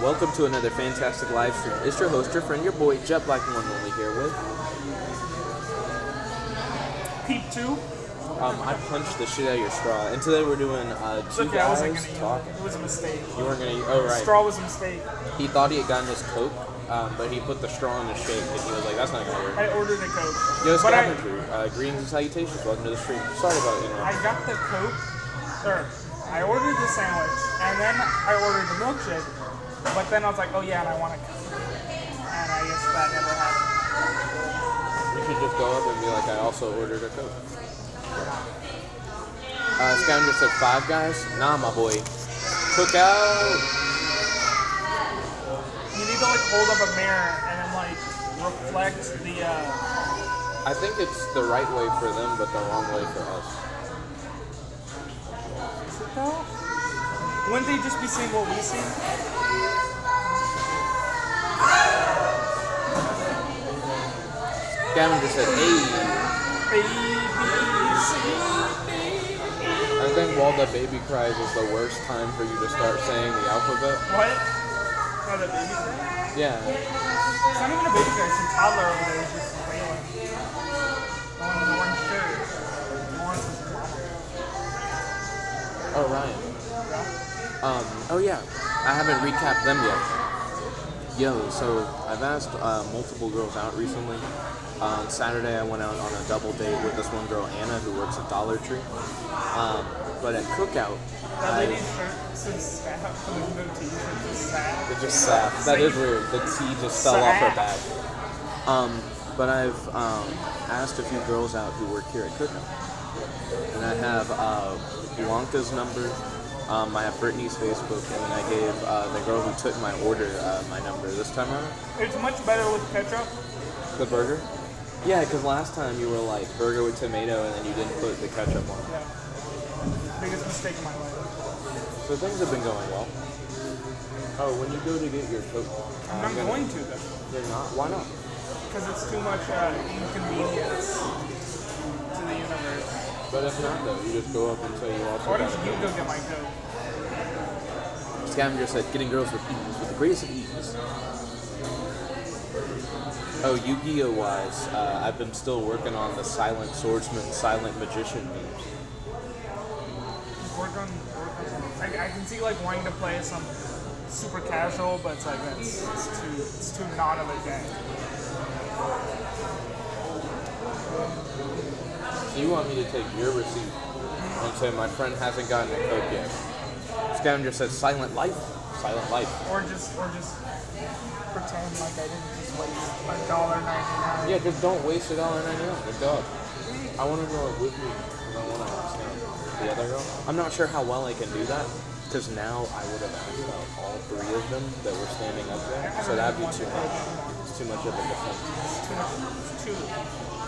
Welcome to another fantastic live stream. It's your host, your friend, your boy, Jet Black One Only here with. Peep 2. I punched the shit out of your straw, and today we're doing two Okay, I wasn't guys gonna talking. use it. It was a mistake. You weren't gonna. Oh right. Straw was a mistake. He thought he had gotten his Coke, but he put the straw in his shake, and he was like, "That's not gonna work." I ordered a Coke. Yo, But Scavenger, greetings and salutations. Welcome to the stream. Sorry about interrupting. I got the Coke, or I ordered the sandwich, and then I ordered the milkshake, but then I was like, oh yeah, and I want a Coke. And I guess that never happened. You should just go up and be like, "I also ordered a Coke." Scavenger said 5 guys. Nah, my boy. Cookout. You need to like hold up a mirror and then like reflect the. I think it's the right way for them, but the wrong way for us. Is it though? Wouldn't they just be seeing what we see? Scavenger said, "Hey." A, B, C, D. I think while the baby cries is the worst time for you to start saying the alphabet. What? Oh, the baby cry? Yeah. It's not even a baby cry, it's a toddler over there who's just wailing. The one in the orange shirt. Lawrence is mama. Oh, Ryan. Yeah? Oh yeah. I haven't recapped them yet. Yo, so I've asked multiple girls out recently. On Saturday, I went out on a double date with this one girl, Anna, who works at Dollar Tree. But at Cookout, That lady's shirt says staff, but there's no T, it's just staff. It's just sap. That is weird. The T just fell off her back. But I've asked a few girls out who work here at Cookout. And I have Blanca's number. I have Brittany's Facebook, and then I gave the girl who took my order my number this time around. It's much better with ketchup. The burger? Yeah, because last time you were like burger with tomato, and then you didn't put the ketchup on it. Yeah. Biggest mistake of my life. So things have been going well. Oh, when you go to get your Coke, I'm not going to though. You're not? Why not? Because it's too much inconvenience to the universe. But if not, though, you just go up and say you also. Why don't you go get my Coke? Scavenger said, "Getting girls with ease, with the greatest of ease." Oh, Yu-Gi-Oh! Wise, I've been still working on the Silent Swordsman, Silent Magician memes. Work on I can see like wanting to play some super casual, but it's like it's too not of a game. So you want me to take your receipt and say my friend hasn't gotten a Coke yet? Scavenger said Silent Life. Silent Life. Or just pretend like I didn't just waste $1.99. Yeah, just don't waste $1.99. Good dog. I want to go with me because I want to understand the other girl. I'm not sure how well I can do that because now I would have asked out all 3 of them that were standing up there. So that'd be too much. It's too much of a defense.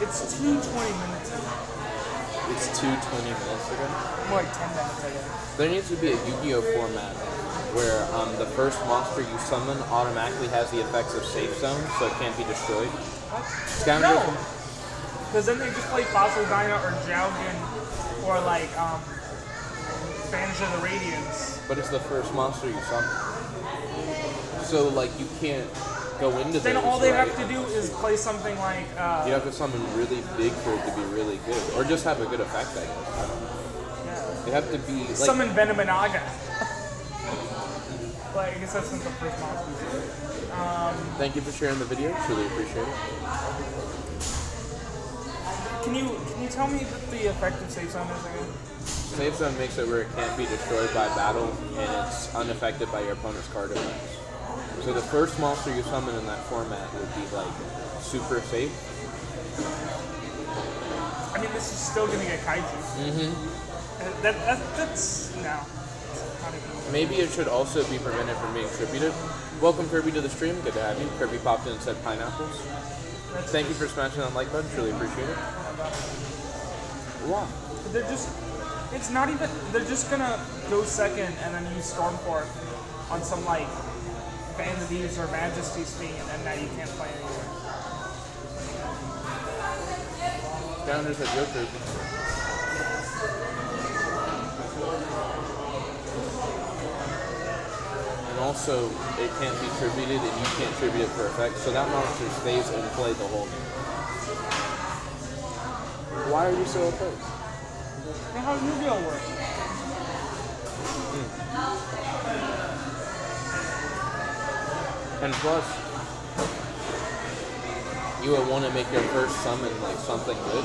It's too 20 minutes ago. It's 20 minutes ago. More like 10 minutes ago. There needs to be a Yu-Gi-Oh! Format where the first monster you summon automatically has the effects of Safe Zone, so it can't be destroyed. Scavenger. No! Because then they just play Fossil Dyna or Jougin or like Banish of the Radiance. But it's the first monster you summon. So like you can't go into Then those, all they right? have to do is play something like You have to summon really big for it to be really good. Or just have a good effect, I guess. yeah. You have to be like Summon Venomanaga. Well, I guess that's not the first monster. Thank you for sharing the video, truly appreciate it. Can you tell me what the effective Safe Zone is again? Safe Zone makes it where it can't be destroyed by battle and it's unaffected by your opponent's card effects. So the first monster you summon in that format would be like super safe. I mean, this is still gonna get kaiju. That's no. Not even. Maybe it should also be prevented from being tributed. Welcome Kirby to the stream, good to have you. Kirby popped in and said pineapples. Thank you for smashing that like button, truly appreciate it. Wow. It's not even, they're just gonna go second and then use Stormforth on some like Vanities or Majesty's theme and now you can't play anywhere. Downers at Joker. also it can't be tributed, and you can't tribute it for effect, so that monster stays in play the whole game. Why are you so opposed? And how Yu-Gi-Oh works? And plus, you would want to make your first summon like something good.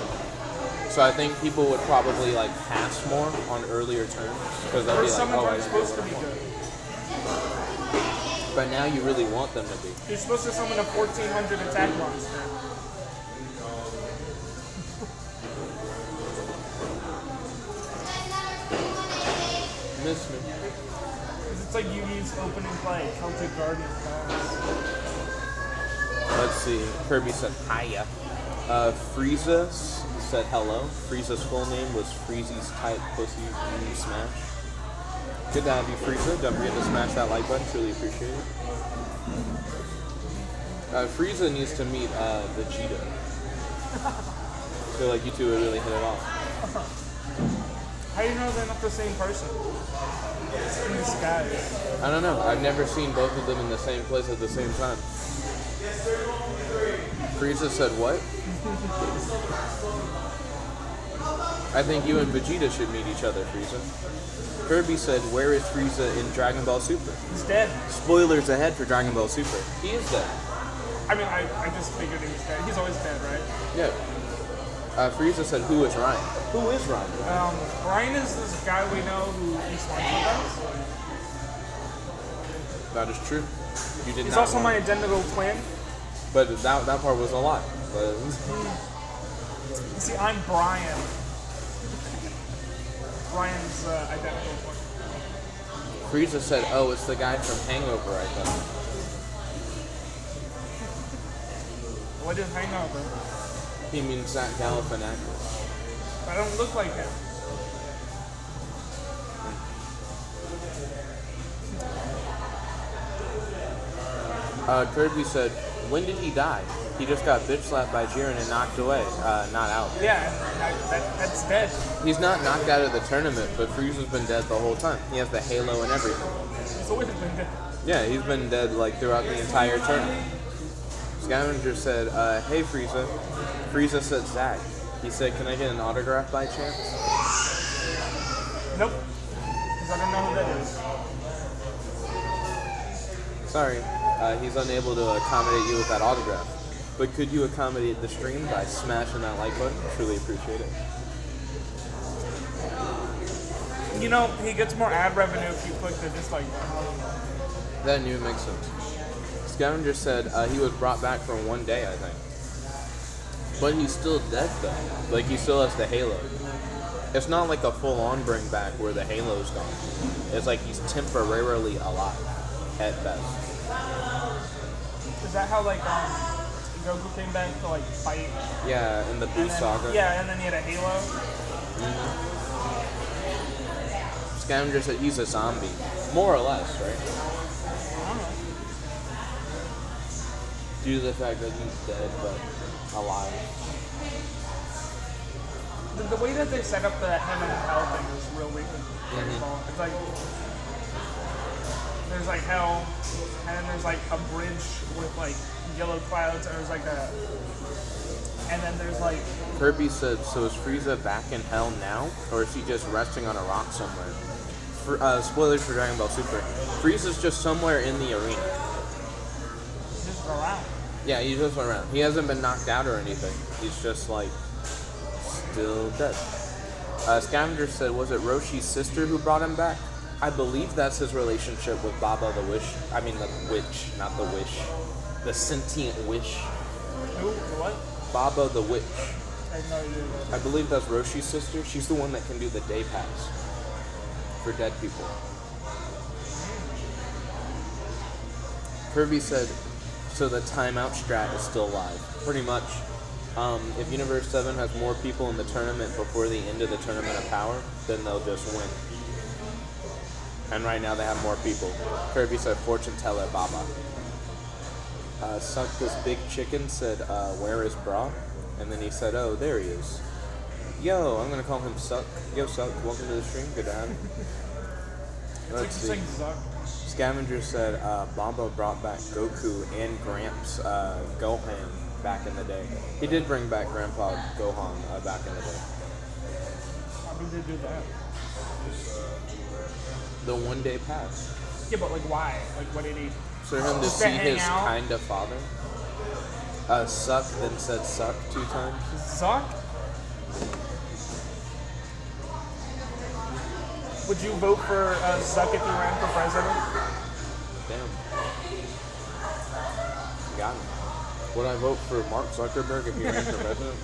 So I think people would probably like pass more on earlier turns because they'll be First like, summons "Oh, I aren't didn't get supposed to what I be want." good. But now you really want them to be. You're supposed to summon a 1400 attack monster. Miss me. It's like Yugi's opening play, Celtic Guardian cards. Let's see. Kirby said hiya. Frieza said hello. Frieza's full name was Freezy's Tight Pussy in Smash. Good to have you, Frieza. Don't forget to smash that like button. Truly appreciate it. Frieza needs to meet Vegeta. I feel like you two would really hit it off. How do you know they're not the same person? In disguise. I don't know. I've never seen both of them in the same place at the same time. Frieza said what? I think you and Vegeta should meet each other, Frieza. Kirby said, where is Frieza in Dragon Ball Super? He's dead. Spoilers ahead for Dragon Ball Super. He is dead. I mean, I just figured he was dead. He's always dead, right? Yeah. Frieza said, who is Ryan? Who is Ryan? Ryan is this guy we know who eats lunch with us. That is true. You did He's not also want- my identical twin. But that part was a lie. But See, I'm Brian. Ryan's identical twin. Frieza said, oh, it's the guy from Hangover, I thought. What is Hangover? He means Zach Galifianakis. I don't look like him. Kirby said, when did he die? He just got bitch slapped by Jiren and knocked away, not out. Yeah, that's dead. He's not knocked out of the tournament, but Frieza's been dead the whole time. He has the halo and everything. He's always been dead. Yeah, he's been dead like throughout the entire tournament. Scavenger said, hey Frieza. Frieza said Zach. He said, can I get an autograph by chance? Nope. Because I don't know who that is. Sorry, he's unable to accommodate you with that autograph. But could you accommodate the stream by smashing that like button? Truly appreciate it. You know, he gets more ad revenue if you click the dislike button. That new makes sense. Scavenger said he was brought back for 1 day, I think. But he's still dead though. Like he still has the halo. It's not like a full-on bring back where the halo's gone. It's like he's temporarily alive, at best. Is that how like Goku came back to like fight? Yeah, in the Boo And then, Saga. yeah, and then he had a halo. Scavenger said he's a zombie. More or less, right? I don't know. Due to the fact that he's dead, but alive. The way that they set up the heaven and hell thing is real weird. It's like there's like hell, and then there's like a bridge with like yellow clouds, and there's like and then there's like Kirby said, so is Frieza back in hell now? Or is he just resting on a rock somewhere? Spoilers for Dragon Ball Super. Frieza's just somewhere in the arena. just around. Yeah, he's just around. He hasn't been knocked out or anything. He's just like still dead. Scavenger said, was it Roshi's sister who brought him back? I believe that's his relationship with Baba the Wish. I mean the witch, not the wish. The sentient wish. Who? What? Baba the Witch. I have no idea. I believe that's Roshi's sister. She's the one that can do the day pass for dead people. Kirby said, so the timeout strat is still live. Pretty much. If Universe 7 has more people in the tournament before the end of the Tournament of Power, then they'll just win. And right now they have more people. Kirby said, fortune teller Baba. Suck this big chicken said, where is Bra? And then he said, oh, there he is. Yo, I'm gonna call him Suck. Yo, Suck, welcome to the stream. Good to have you. It's like Let's just see. saying Zuck. Scavenger said Bamba brought back Goku and Gramps Gohan back in the day. He did bring back Grandpa Gohan back in the day. How did they do that? The 1 day pass. Yeah, but like why? Like what did he? For him to Just see hang his out? kind of father. Suck then said suck 2 times. Zuck? Would you vote for Zuck if he ran for president? Damn. Got him. Would I vote for Mark Zuckerberg if he ran for president?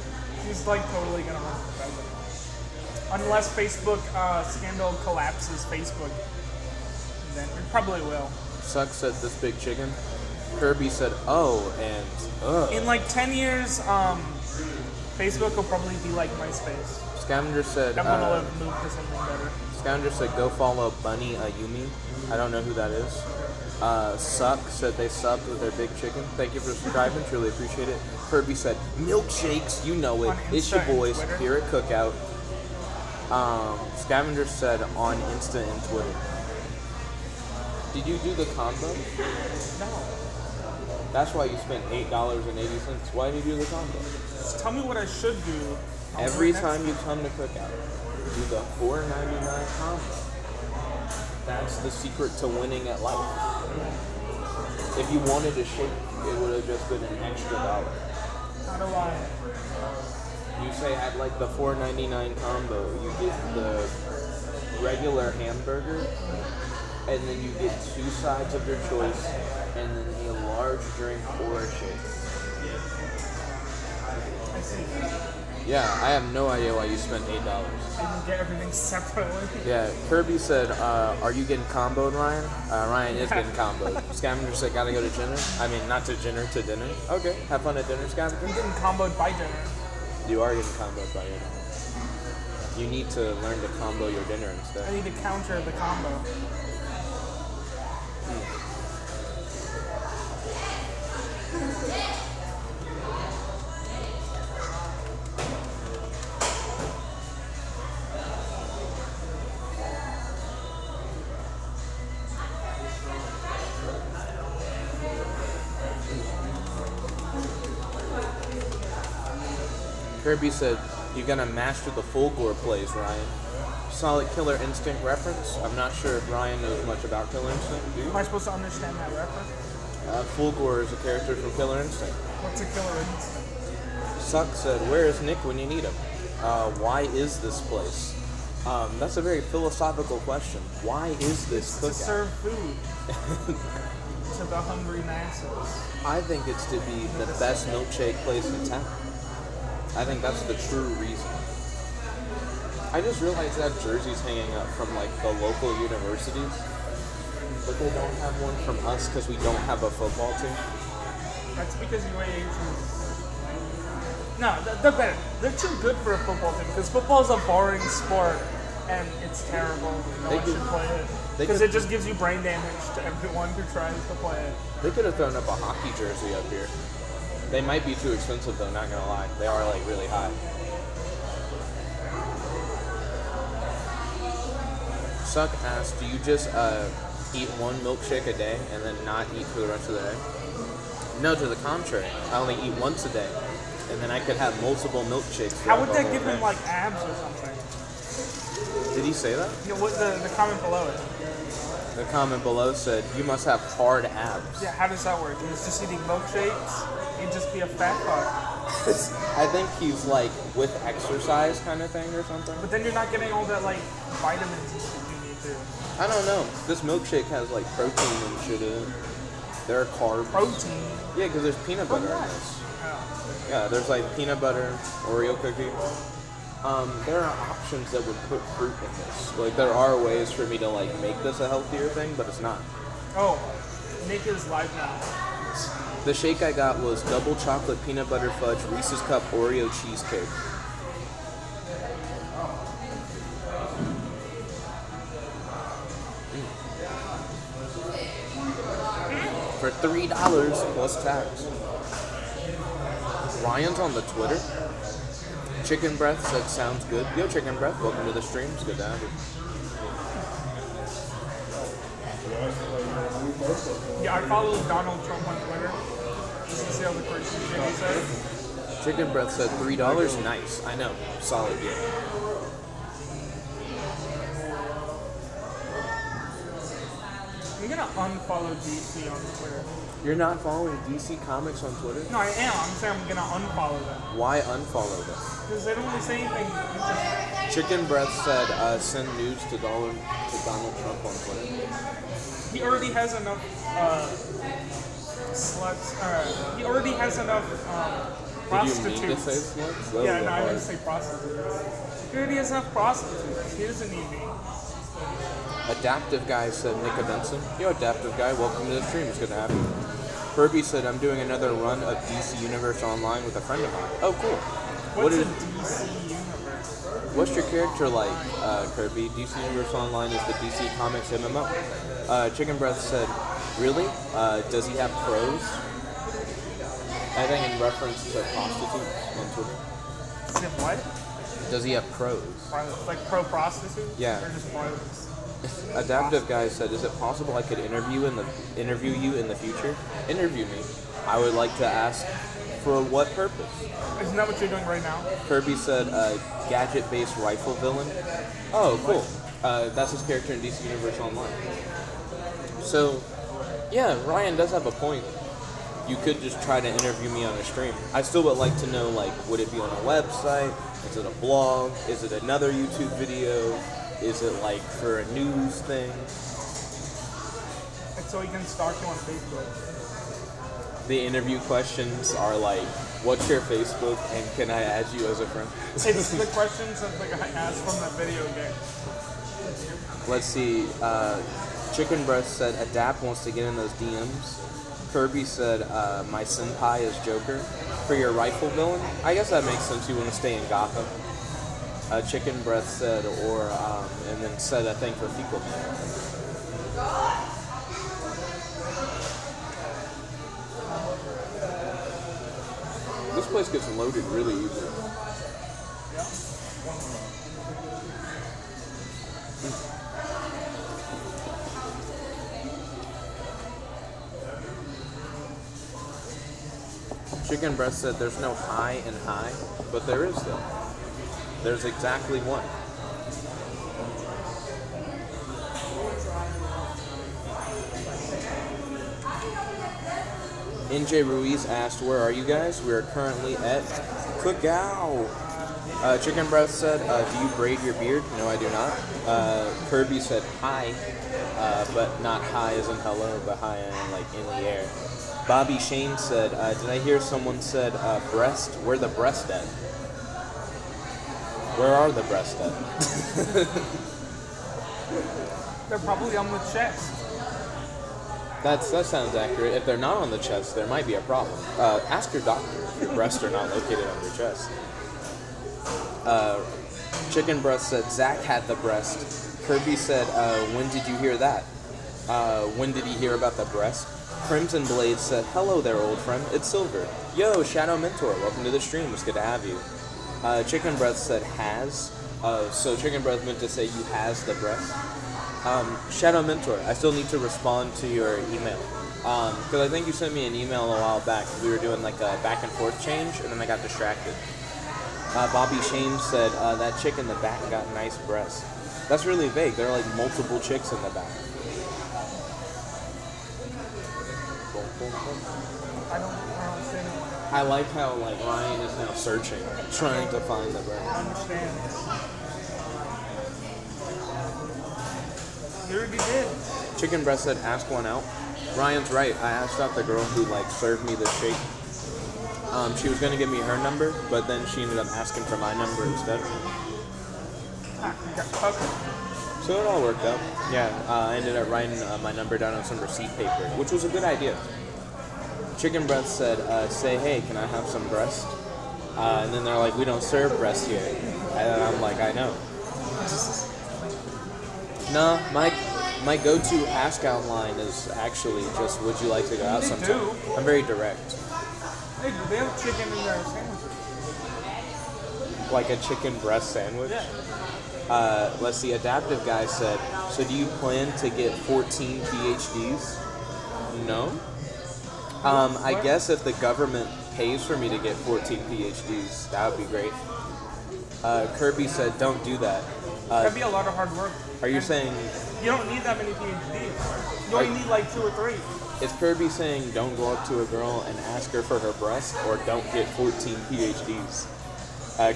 He's like totally gonna run for president. Unless Facebook scandal collapses Facebook, then it probably will. Suck said this big chicken. Kirby said oh and ugh. In like 10 years, Facebook will probably be like MySpace. Scavenger said Everyone will have moved to something better. Scavenger said go follow Bunny Ayumi. I don't know who that is. Suck said they subbed with their big chicken. Thank you for subscribing, truly appreciate it. Kirby said milkshakes, you know it. On It's Insta your and boys Twitter? here at Cookout. Scavenger said on Insta and Twitter. Did you do the combo? No. That's why you spent $8.80. Why did you do the combo? Just tell me what I should do. I'll do Every it next time you come to Cookout, do the $4.99 combo. That's the secret to winning at life. If you wanted a shake, it would have just been an extra $1. How do I? You say at like the $4.99 combo, you get the regular hamburger, and then you get 2 sides of your choice, and then a large drink or a shake. I see. Yeah, I have no idea why you spent $8. I didn't get everything separately. Yeah, Kirby said, are you getting comboed, Ryan? Ryan is getting comboed. Scavenger said, gotta go to dinner. I mean, not to dinner, to dinner. Okay, have fun at dinner, Scavenger. I'm getting comboed by dinner. You are getting comboed by dinner. You need to learn to combo your dinner I instead. need to counter the combo. Kirby said, you're gonna master the Fulgore plays, Ryan. Solid Killer Instinct reference. I'm not sure if Ryan knows much about Killer Instinct. Do you? Am I supposed to understand that reference? Fulgore is a character from Killer Instinct. What's a killer instinct? Suck said, where is Nick when you need him? Why is this place? That's a very philosophical question. Why is this To cookout? serve food to the hungry masses. I think it's to be the best milkshake place in town. I think that's the true reason. I just realized that jerseys hanging up from like the local universities, but they don't have one from us because we don't have a football team. That's because UAH is... No, they're better. They're too good for a football team because football's a boring sport and it's terrible. No They one could- should play it. they Because could- it just gives you brain damage to everyone who tries to play it. They could have thrown up a hockey jersey up here. They might be too expensive though, not gonna lie. They are like really high. Suck asked, do you just eat one milkshake a day and then not eat for the rest of the day? No, to the contrary. I only eat once a day. And then I could have multiple milkshakes. How throughout would the that whole give him day. like abs or something? Did he say that? You know, what the comment below it. The comment below said, you must have hard abs. Yeah, how does that work? He's just eating milkshakes? He'd just be a fat fuck. I think he's like with exercise kind of thing or something. But then you're not getting all that like vitamins and shit you need to. I don't know. This milkshake has like protein and shit in it. There are carbs. Protein. Yeah, because there's peanut butter in what? this. Oh. Yeah, there's like peanut butter, Oreo cookie. There are options that would put fruit in this. Like there are ways for me to like make this a healthier thing, but it's not. Oh, Nick is live now. The shake I got was double chocolate peanut butter fudge Reese's Cup Oreo cheesecake. For $3 plus tax. Ryan's on the Twitter. Chicken Breath said sounds good. Yo, Chicken Breath, welcome to the stream. It's good to have you. Yeah, I follow Donald Trump on Twitter. Just to see all the crazy shit he says. Chicken Breath said $3. Nice. I know. Solid deal. I'm gonna unfollow DC on Twitter. You're not following DC Comics on Twitter? No, I am. I'm saying I'm gonna unfollow them. Why unfollow them? Because they don't really say anything interesting. Chicken Breath said send nudes to Donald Trump on Twitter. He already has enough sluts. He already has enough prostitutes. Did you mean to say sluts? That Yeah, was no, I hard. didn't say prostitutes. He already has enough prostitutes. He doesn't need me. Adaptive Guy said Nick Benson. Yo, Adaptive Guy, welcome to the stream. It's good to have you. Kirby said I'm doing another run of DC Universe Online with a friend of mine. Oh, cool. What's a DC universe? What's your character like, Kirby? DC Universe Online is the DC Comics MMO. Chicken Breath said, really? Does he have pros? I think in reference to prostitutes on Twitter. Is it what? Does he have pros? Like pro prostitutes? Yeah. Or just pros? Adaptive Guy said, is it possible I could interview you in the future? Interview me. I would like to ask, for what purpose? Isn't that what you're doing right now? Kirby said, gadget-based rifle villain. Oh, cool. That's his character in DC Universe Online. So, yeah, Ryan does have a point. You could just try to interview me on a stream. I still would like to know, like, would it be on a website? Is it a blog? Is it another YouTube video? Is it, like, for a news thing? Like, so he can stalk you on Facebook. The interview questions are like, what's your Facebook and can I add you as a friend? It's the questions that the guy asked from the video game. Let's see. Chicken Breast said, Adapt wants to get in those DMs. Kirby said, my senpai is Joker. For your rifle villain? I guess that makes sense. You want to stay in Gotham. Chicken Breath said, and then said a thing for Fecal Man. This place gets loaded really easily. Chicken Breast said there's no high and high, but there is though. There's exactly one. NJ Ruiz asked, where are you guys? We are currently at Cookout. Chicken Breast said, do you braid your beard? No, I do not. Kirby said, hi, but not hi as in hello, but hi in, like, in the air. Bobby Shane said, did I hear someone said, breast? Where the breast at? Where are the breasts at? They're probably on the chest. That sounds accurate. If they're not on the chest, there might be a problem. Ask your doctor if your breasts are not located on your chest. Chicken Breast said, Zach had the breast. Kirby said, when did you hear that? When did he hear about the breast? Crimson Blade said, hello there, old friend. It's Silver. Yo, Shadow Mentor. Welcome to the stream. It's good to have you. Chicken Breath said, has. So Chicken Breath meant to say, you has the breast. Shadow Mentor, I still need to respond to your email. Because I think you sent me an email a while back. We were doing like a back and forth change, and then I got distracted. Bobby Shane said, that chick in the back got nice breasts. That's really vague. There are like multiple chicks in the back. I don't see anyone. I like how like Ryan is now searching, trying to find the I breast. understand. You already did. Chicken Breast said, ask one out. Ryan's right. I asked out the girl who like served me the shake. She was gonna give me her number, but then she ended up asking for my number instead. So it all worked out. Yeah, I ended up writing my number down on some receipt paper, which was a good idea. Chicken Breast said, say, hey, can I have some breast? And then they're like, we don't serve breast here. And then I'm like, I know. Nah, my go-to ask-out line is actually just, would you like to go out They sometime? do. I'm very direct. They have chicken in their sandwiches. Like a chicken breast sandwich? Yeah. Let's see, Adaptive Guy said, so do you plan to get 14 PhDs? No. I guess if the government pays for me to get 14 PhDs, that would be great. Kirby said, don't do that. That'd be a lot of hard work. Are you saying... You don't need that many PhDs. You only need like 2 or 3. Is Kirby saying don't go up to a girl and ask her for her breast, or don't get 14 PhDs?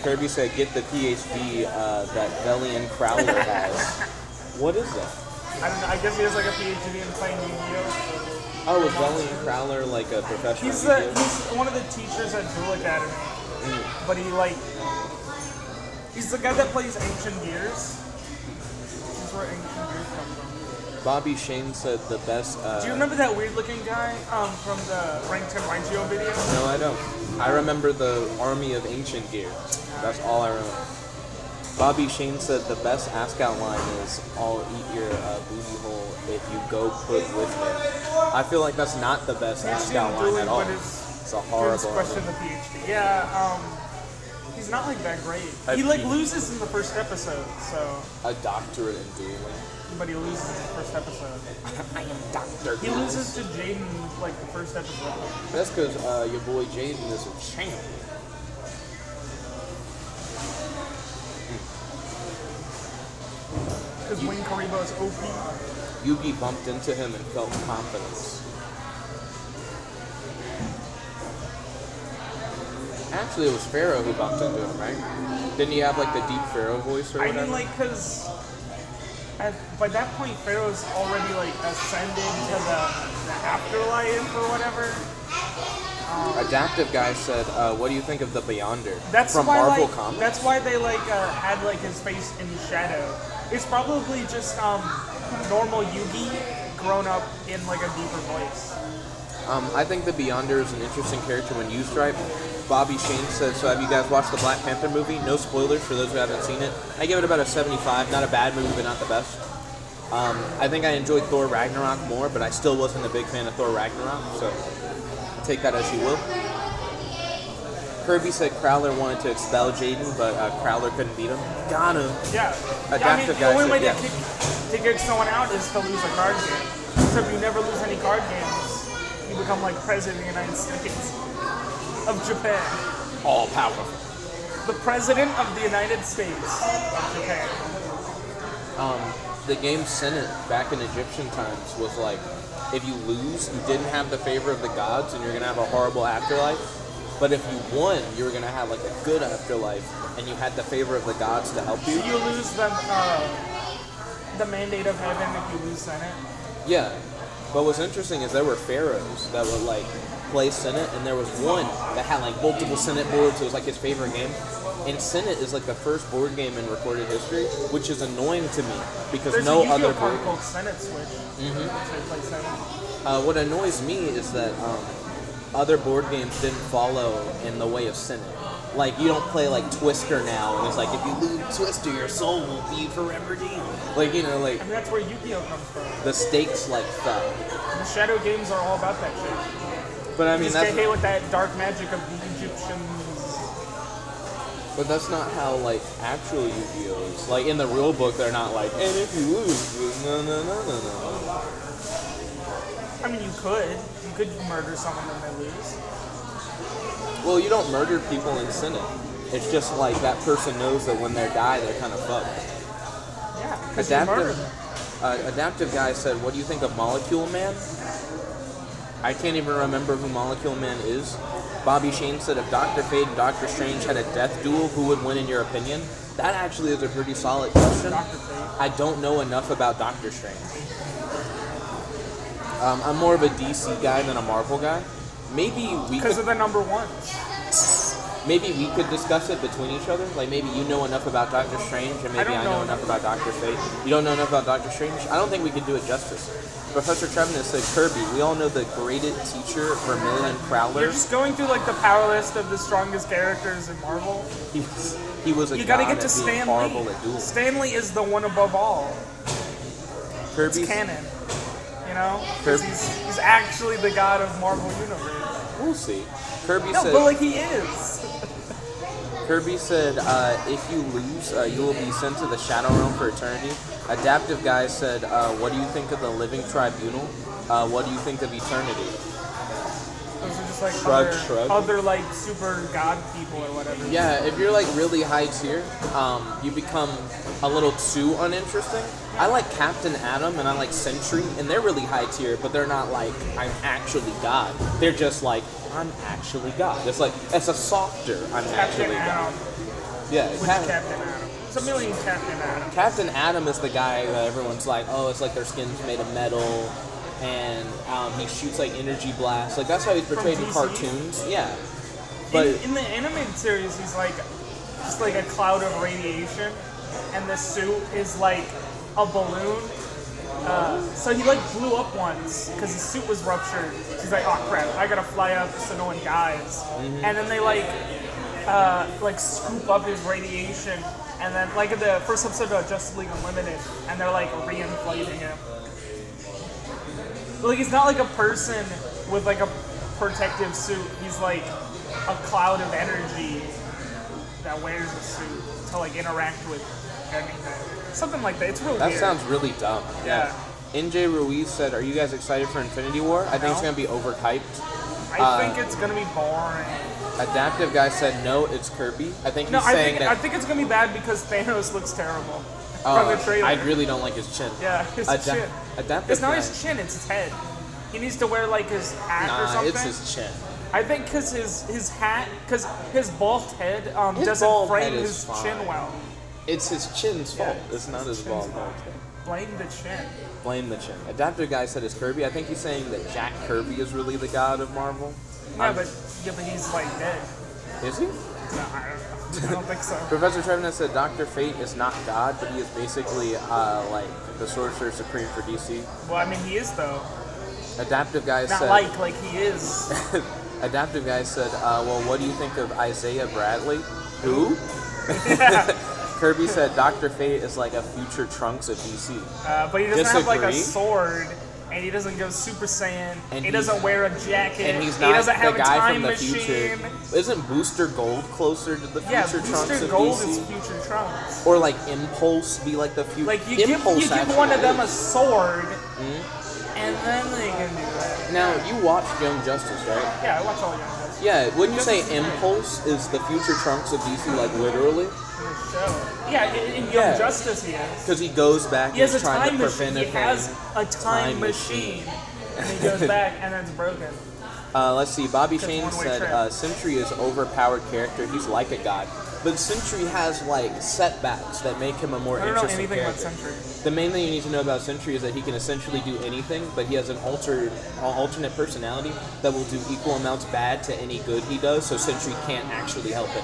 Kirby said get the PhD that Velian Crowler has. What is that? I don't know. I guess he has like a PhD in playing Yu-Gi-Oh! Oh, is Velian Crowler like a professional? He's one of the teachers at Duel Academy. But he's the guy that plays Ancient Gears. This is where Ancient Gears comes from. Bobby Shane said the best... Do you remember that weird-looking guy from the Rank 10 Raigio video? No, I don't. I remember the Army of Ancient Gear. That's all I remember. Bobby Shane said the best ask-out line is, I'll eat your booty hole if you go put with me. I feel like that's not the best ask-out line at all. It's a horrible question the PhD. Yeah, he's not like that great. He loses in the first episode, so... A doctorate in dueling. But he loses in the first episode. I am Dr. He loses to Jaden like the first episode. That's because your boy Jaden is a champ. Because Wayne Karibo is OP. Yugi bumped into him and felt confidence. Actually, it was Pharaoh who bumped into him, right? Didn't he have like the deep Pharaoh voice or whatever? I mean, like, because by that point, Pharaoh's already like ascended to the afterlife or whatever. Adaptive guy said, "What do you think of the Beyonder?" That's from why, Marvel like, Comics. That's why they had like his face in shadow. It's probably just normal Yugi grown up in like a deeper voice. I think the Beyonder is an interesting character when used right. Bobby Shane said, so have you guys watched the Black Panther movie? No spoilers for those who haven't seen it. I give it about a 75. Not a bad movie, but not the best. I think I enjoyed Thor Ragnarok more, but I still wasn't a big fan of Thor Ragnarok, so take that as you will. Kirby said Crowler wanted to expel Jaden, but Crowler couldn't beat him. Got him. Yeah. Adaptive the only way to kick someone out is to lose a card game. So if you never lose any card games, you become like president of the United States. Of Japan. All powerful. The president of the United States of Japan. The game Senate back in Egyptian times was like, if you lose, you didn't have the favor of the gods and you're going to have a horrible afterlife. But if you won, you were going to have like a good afterlife and you had the favor of the gods to help you. So you lose the mandate of heaven if you lose Senate? Yeah. But what's interesting is there were pharaohs that would like play Senate, and there was one that had like multiple Senate boards. It was like his favorite game. And Senate is like the first board game in recorded history, which is annoying to me because there's no a other card board. Called Senate Switch. Play Senate. What annoys me is that other board games didn't follow in the way of Senate. Like you don't play like Twister now, and it's like if you lose Twister, your soul will be forever damned. Like like. I mean that's where Yu-Gi-Oh comes from. The stakes like fell. The shadow games are all about that shit. But I mean, that's get hit with that dark magic of the Egyptians. But that's not how like actual Yu-Gi-Oh is. Like in the real book, they're not like, and if you lose, no. I mean, you could murder someone when they lose. Well, you don't murder people in Senate. It's just like that person knows that when they die, they're kind of fucked. Yeah, because you murder them. Adaptive guy said, "What do you think of Molecule Man?" I can't even remember who Molecule Man is. Bobby Shane said, if Dr. Fate and Dr. Strange had a death duel, who would win in your opinion? That actually is a pretty solid question. I don't know enough about Doctor Strange. I'm more of a DC guy than a Marvel guy. Maybe we because of the number ones. Maybe we could discuss it between each other. Like maybe you know enough about Doctor Strange, and maybe I know enough about Dr. Fate. You don't know enough about Doctor Strange? I don't think we could do it justice. Professor Trevenant said, Kirby, we all know the graded teacher, Vermilion Crowler. You're just going through like the power list of the strongest characters in Marvel. He was a you god gotta get to at being Stan horrible Lee. at dueling. Stan Lee is the one above all. Kirby's it's canon. You know? Because he's actually the god of Marvel Universe. We'll see. Kirby no, said, but like he is. Kirby said, if you lose, you will be sent to the Shadow Realm for eternity. Adaptive guy said, what do you think of the Living Tribunal? What do you think of eternity? Those are just like Shrug. other like super god people or whatever. Yeah, if you're like really high tier, you become a little too uninteresting. I like Captain Atom and I like Sentry, and they're really high tier, but they're not like I'm actually God. They're just like I'm actually God. It's like it's a softer I'm Captain actually Atom. God. Yeah, Which Captain Atom? There's a million Captain Atom. Captain Atom is the guy that everyone's like, oh, it's like their skin's made of metal, and he shoots like energy blasts. Like that's how he's portrayed in DC? cartoons. Yeah, but In the animated series, he's like just like a cloud of radiation, and the suit is like a balloon. So he like blew up once because his suit was ruptured. He's like, oh crap, I gotta fly up so no one dies. And then they like scoop up his radiation, and then like in the first episode of Justice League Unlimited, and they're like reinflating him. Like he's not like a person with like a protective suit. He's like a cloud of energy that wears a suit to like interact with anything. Something like that. It's real that weird. sounds really dumb. Yeah. NJ Ruiz said, "Are you guys excited for Infinity War? I think it's No. gonna be overhyped." I think it's gonna be boring. Adaptive guy said, "No, it's Kirby." I think he's No, saying I that. think it's gonna be bad because Thanos looks terrible from the trailer. I really don't like his chin. Yeah, his chin. Adaptive It's not guy. his chin, it's his head. He needs to wear like his hat or Nah, something. it's his chin. I think because his hat, because his bald head His doesn't bald frame head is his fine. chin well. It's his chin's fault. Yeah, It's not his his chin's bald fault. head. Blame the chin. Blame the chin. Adaptive guy said it's Kirby. I think he's saying that Jack Kirby is really the god of Marvel. Yeah, but he's like dead. Is he? No, I don't know. I don't think so. Professor Trevenant said Dr. Fate is not God, but he is basically like the Sorcerer Supreme for DC. Well, I mean, he is though. Adaptive guy Not said. like he is. Adaptive guy said, well, what do you think of Isaiah Bradley? Who? Kirby said Dr. Fate is like a future Trunks of DC. But he doesn't have like a Disagree. sword, and he doesn't go Super Saiyan. And He doesn't he's- wear a jacket. And he's he not doesn't have the a guy time from the machine. future. Isn't Booster Gold closer to the Yeah, future Trunks Booster of Gold DC? is future Trunks. Or like Impulse be like the future. Like you give Impulse one of them a actually sword, and then they can do that. is. Now you watched Young Justice, right? Yeah, I watch all Young Justice Yeah, wouldn't you say Justice is great. Impulse is the future Trunks of DC, like literally? in the show. Yeah, in Young Yeah. Justice he is. Because he goes back He and has a he's trying time to machine. prevent He a has thing. a time machine, and he goes back, and then it's broken. Let's see. Bobby Just Shane one-way said trip. Sentry is overpowered character. He's like a god, but Sentry has like setbacks that make him a more I don't know interesting anything about character. Sentry. The main thing you need to know about Sentry is that he can essentially do anything, but he has an alternate personality that will do equal amounts bad to any good he does. So Sentry can't actually help it.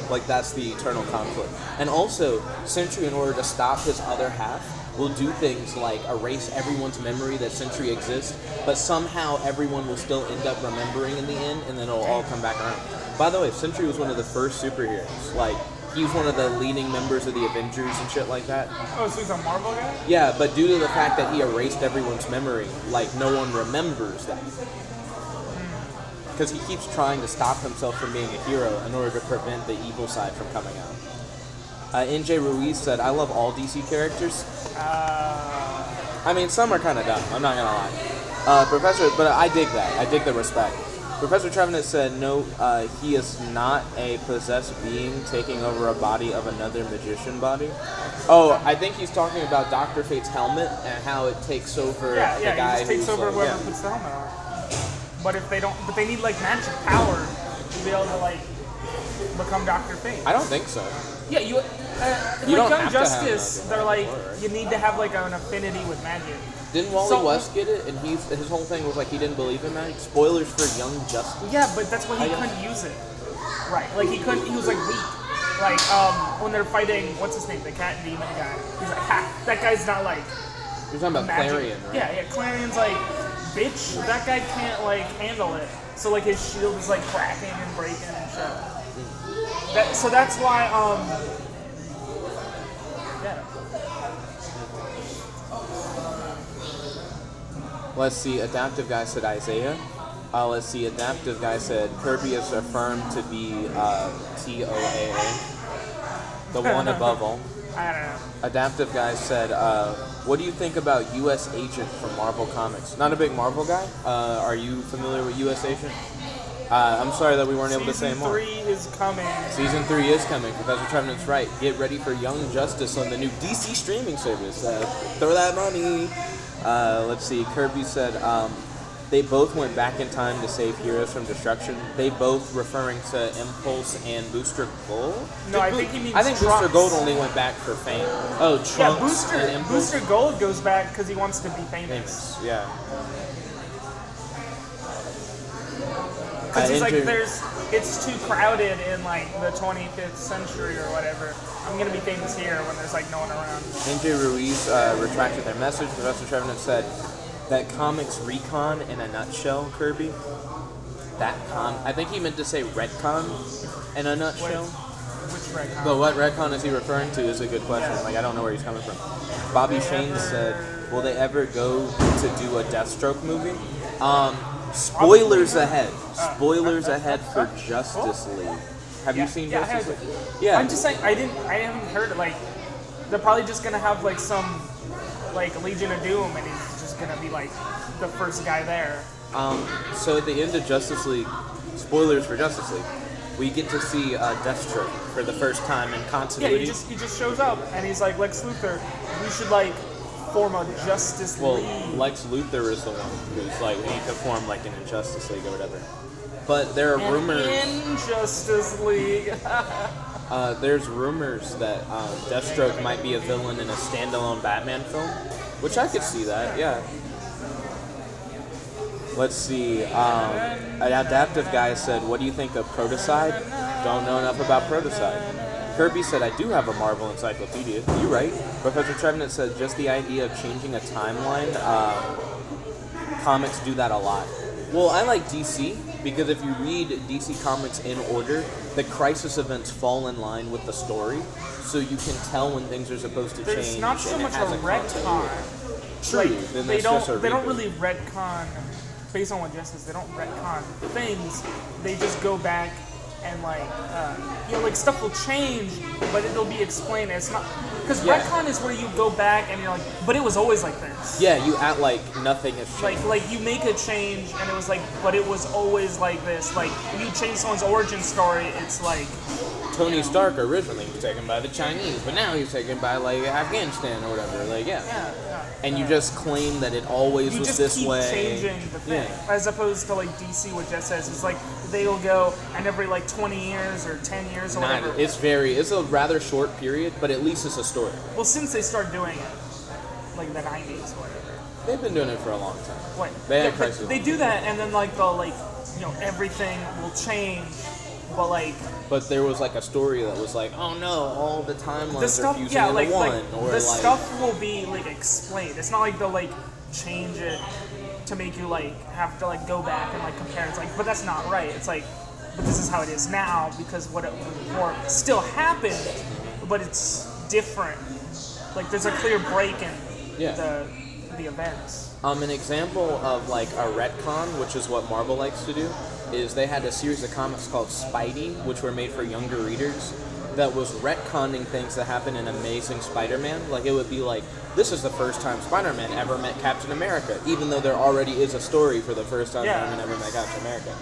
Like that's the eternal conflict. And also, Sentry, in order to stop his other half, will do things like erase everyone's memory that Sentry exists, but somehow everyone will still end up remembering in the end, and then it'll all come back around. By the way, Sentry was one of the first superheroes. Like, he was one of the leading members of the Avengers and shit like that. Oh, so he's a Marvel guy? Yeah, but due to the fact that he erased everyone's memory, like, no one remembers that. Because he keeps trying to stop himself from being a hero in order to prevent the evil side from coming out. NJ Ruiz said, I love all DC characters. I mean, some are kind of dumb, I'm not going to lie. Professor, but I dig that. I dig the respect. Professor Trevenant said, no, he is not a possessed being taking over a body of another magician body. Oh, I think he's talking about Dr. Fate's helmet and how it takes over Yeah, the guy he just takes who's over like, whoever puts the helmet on. But if they don't, but they need like magic power to be able to like become Dr. Fate. I don't think so. Yeah, you. You don't Young have to have Justice, magic they're like power, right? you need to have like an affinity with magic. Didn't Wally So- West get it? And his whole thing was like he didn't believe in magic. Spoilers for Young Justice. Yeah, but that's why he I- couldn't use it. Right, like he couldn't. He was like weak. Like when they're fighting, what's his name, the cat demon guy. He's like, ha, that guy's not like You're talking about magic. Clarion, right? Yeah, Clarion's like, bitch, that guy can't like handle it. So like his shield is like cracking and breaking and shit. So that's why yeah. Let's see. Adaptive guy said Isaiah. Let's see. Adaptive guy said Kirby is affirmed to be TOAA, the one above all. I don't know. Adaptive Guy said, what do you think about U.S. Agent from Marvel Comics? Not a big Marvel guy. Are you familiar with U.S. Agent? I'm sorry that we weren't able to say more. Season 3 is coming. Season 3 is coming. Professor Trevenant's right. Get ready for Young Justice on the new DC streaming service. Throw that money. Let's see. Kirby said they both went back in time to save heroes from destruction. They both referring to Impulse and Booster Gold? No, I think he means I think Trunks. Booster Gold only went back for fame. Oh, Trunks Yeah, and Impulse? Booster Gold goes back because he wants to be famous. Yeah. Because he's like, it's too crowded in like the 25th century or whatever. I'm gonna be famous here when there's like no one around. NJ Ruiz retracted their message. Professor Trevenant said that comics recon in a nutshell, Kirby. I think he meant to say retcon in a nutshell. Which retcon? But what retcon is he referring to is a good question. Like, I don't know where he's coming from. Bobby Shane said, will they ever go to do a Deathstroke movie? Spoilers ahead. Spoilers ahead for Justice League. Have you seen Justice League? Yeah. I'm just saying, I haven't heard it. Like, they're probably just gonna have like some, like Legion of Doom, and he's just gonna be like the first guy there. So at the end of Justice League, spoilers for Justice League, we get to see Deathstroke for the first time in continuity. Yeah, he just shows up, and he's like, Lex Luthor, we should like form a Justice League. Well, Lex Luthor is the one who's like, we need to form like an Injustice League or whatever. But there are rumors. Injustice League. There's rumors that Deathstroke might be a villain in a standalone Batman film, which I could see that. Yeah. Let's see. An adaptive guy said, "What do you think of Protocide?" Don't know enough about Protocide. Kirby said, "I do have a Marvel encyclopedia." You're right. Professor Trevenant said, "Just the idea of changing a timeline. Comics do that a lot." Well, I like DC because if you read DC Comics in order, the crisis events fall in line with the story, so you can tell when things are supposed to change. There's not so and much it has a retcon. True. Like, Then they that's just a don't reboot. really retcon based on what Justice. They don't retcon things. They just go back and like like stuff will change, but it'll be explained. It's not because retcon is where you go back and you're like, but it was always like this. Yeah, you act like nothing has changed. Like you make a change and it was like, but it was always like this. Like when you change someone's origin story, it's like Tony Stark originally was taken by the Chinese, but now he's taken by like Afghanistan or whatever. Like and you just claim that it always was this way. You just keep changing the thing, as opposed to like DC, what Jess says is like they'll go and every like 20 years or 10 years or whatever. It's a rather short period, but at least it's a story. Well, since they started doing it, like the 90s, whatever. They've been doing it for a long time. Wait, They had Crisis. They do that, and then like the everything will change, but like. But there was like a story that was like, oh no, all the timelines The stuff, are fusing into one. Or the like, stuff will be like explained. It's not like they'll like change it to make you like have to like go back and like compare. It's like, but that's not right. It's like, but this is how it is now because what it before still happened, but it's different. Like there's a clear break in the events. An example of like a retcon, which is what Marvel likes to do, is they had a series of comics called Spidey, which were made for younger readers, that was retconning things that happened in Amazing Spider-Man. Like it would be like, this is the first time Spider-Man ever met Captain America, even though there already is a story for the first time Spider-Man ever met Captain America.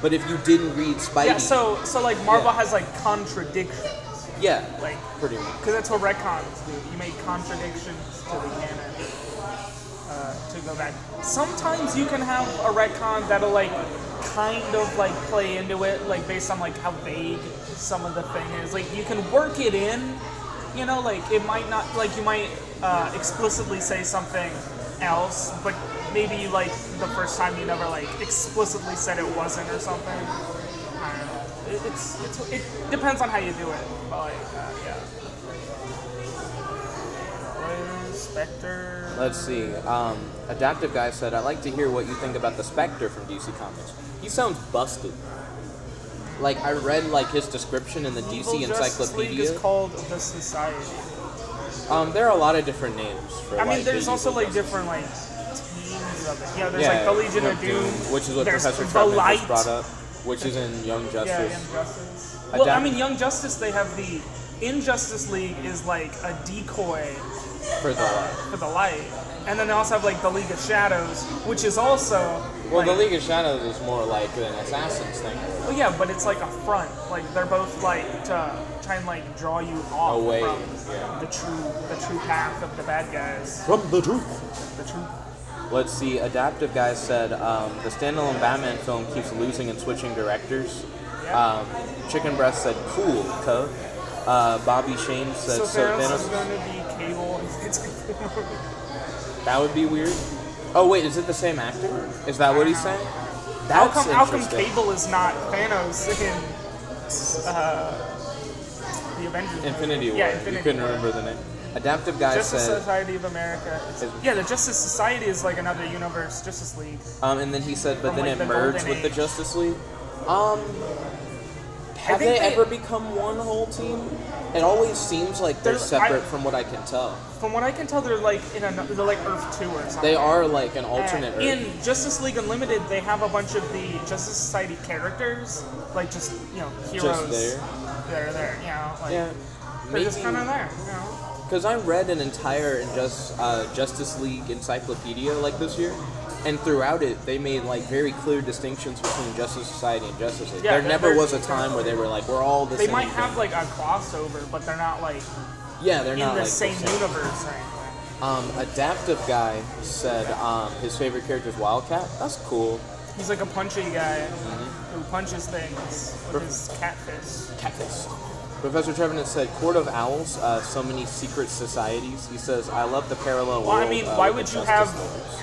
But if you didn't read Spidey... Yeah, so like Marvel has like contradictions. Yeah, like pretty much. Because that's what retcons do. You make contradictions to the canon to go back. Sometimes you can have a retcon that'll like kind of like play into it, like based on like how vague some of the thing is. Like you can work it in, like it might not, like you might explicitly say something else, but maybe like the first time you never like explicitly said it wasn't or something. I don't know. It depends on how you do it, but like Spectre. Let's see. Adaptive Guy said, I'd like to hear what you think about the Spectre from DC Comics. He sounds busted. Like, I read, like, his description in the DC Evil Justice League Encyclopedia. is called the Society. There are a lot of different names for, there's also, like, different, like, teams of it. Yeah, there's, like, the Legion of Doom. Which is what there's Professor the Trevenant Light. just brought up. Which is in Young Justice. Yeah, Young Justice. Well, Young Justice, they have the in Justice League is like a decoy For the for the light, and then they also have like the League of Shadows, which is also well, like, the League of Shadows is more like an assassin's thing. well, yeah, but it's like a front. Like they're both like to try and like draw you off Away, from yeah. the true path of the bad guys. From the truth. The true. Let's see. Adaptive Guy said the standalone Batman film keeps losing and switching directors. Yeah. Chicken Breast said cool, cuz. Bobby Shane said So Thanos is Thanos. going to be Cable. That would be weird. Oh wait, is it the same actor? Is that what he's saying? How That's come interesting. Cable is not Thanos in the Avengers? movie? Infinity War. Yeah, You Infinity couldn't War. remember the name. Adaptive Guy Justice said. Society of America. Yeah, the Justice Society is like another universe, Justice League. And then he said, but From, then like, it the merged Golden with the Age. Justice League. Have think they they- ever become one whole team? It always seems like they're There's- separate from what I can tell. From what I can tell, they're like they're like Earth 2 or something. They are like an alternate Earth. In Justice League Unlimited, they have a bunch of the Justice Society characters, like just heroes. there. That are there, like Yeah, they're just kind of there, Because I read an entire Justice League encyclopedia like this year, and throughout it, they made like very clear distinctions between Justice Society and Justice League. Yeah, there they're- never they're- was a time where they were like, we're all the They same. might thing. have like a crossover, but they're not like Yeah, they're in not the like same the same. universe or anything. Adaptive Guy said his favorite character is Wildcat. That's cool. He's like a punchy guy Mm-hmm. who punches things with his cat fist. Catfish. Professor Trevenant said, Court of Owls, so many secret societies. He says, I love the parallel Well, world. I mean, why with would the you Justice have- Leaguers."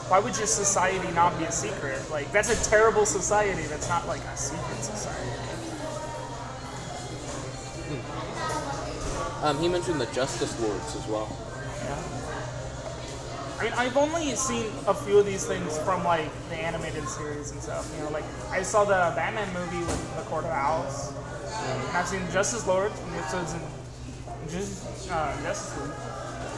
Why would your society not be a secret? Like that's a terrible society. That's not like a secret society. He mentioned the Justice Lords as well. Yeah. I mean, I've only seen a few of these things from like the animated series and stuff. Like I saw the Batman movie with the Court of Owls, and I've seen Justice Lords and the episodes in Justice League.